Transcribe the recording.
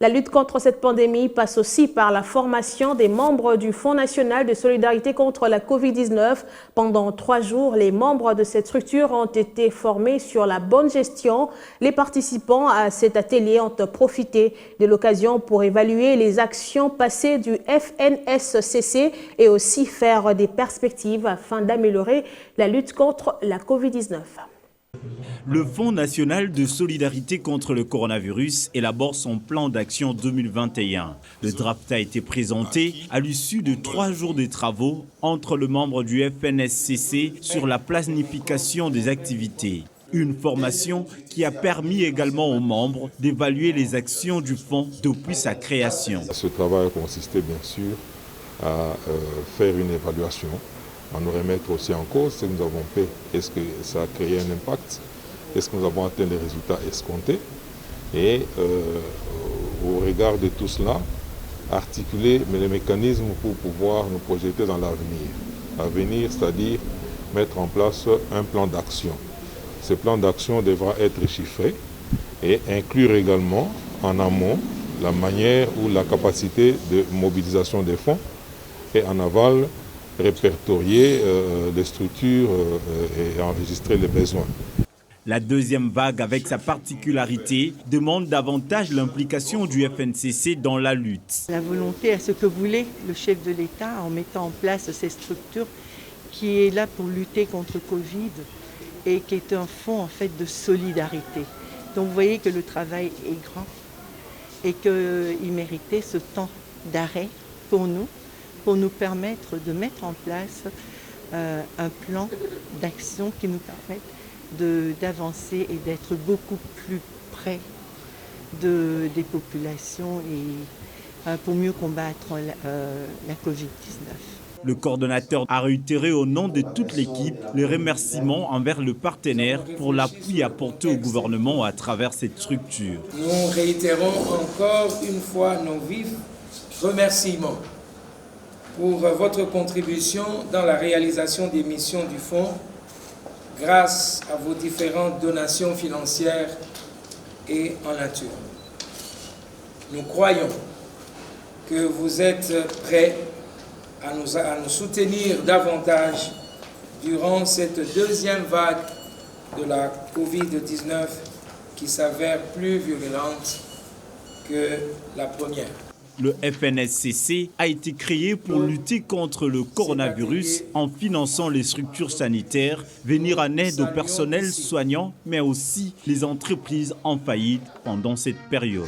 La lutte contre cette pandémie passe aussi par la formation des membres du Fonds national de solidarité contre la Covid-19. Pendant 3 jours, les membres de cette structure ont été formés sur la bonne gestion. Les participants à cet atelier ont profité de l'occasion pour évaluer les actions passées du FNSCC et aussi faire des perspectives afin d'améliorer la lutte contre la Covid-19. Le Fonds national de solidarité contre le coronavirus élabore son plan d'action 2021. Le draft a été présenté à l'issue de 3 jours de travaux entre le membre du FNSCC sur la planification des activités. Une formation qui a permis également aux membres d'évaluer les actions du fonds depuis sa création. Ce travail a consisté bien sûr à faire une évaluation, à nous remettre aussi en cause ce que nous avons fait. Est-ce que ça a créé un impact? Est-ce que nous avons atteint les résultats escomptés? Et au regard de tout cela, articuler les mécanismes pour pouvoir nous projeter dans l'avenir. L'avenir, c'est-à-dire mettre en place un plan d'action. Ce plan d'action devra être chiffré et inclure également en amont la manière ou la capacité de mobilisation des fonds et en aval répertorier les structures et enregistrer les besoins. La deuxième vague, avec sa particularité, demande davantage l'implication du FNCC dans la lutte. La volonté à ce que voulait le chef de l'État en mettant en place ces structures qui est là pour lutter contre Covid et qui est un fonds en fait de solidarité. Donc vous voyez que le travail est grand et qu'il méritait ce temps d'arrêt pour nous permettre de mettre en place un plan d'action qui nous permette d'avancer et d'être beaucoup plus près des populations et pour mieux combattre la Covid-19. Le coordonnateur a réitéré au nom de toute l'équipe les remerciements envers le partenaire pour l'appui apporté au gouvernement à travers cette structure. Nous réitérons encore une fois nos vifs remerciements pour votre contribution dans la réalisation des missions du Fonds grâce à vos différentes donations financières et en nature. Nous croyons que vous êtes prêts à nous soutenir davantage durant cette deuxième vague de la Covid-19 qui s'avère plus virulente que la première. Le FNSCC a été créé pour lutter contre le coronavirus en finançant les structures sanitaires, venir en aide au personnel soignant, mais aussi les entreprises en faillite pendant cette période.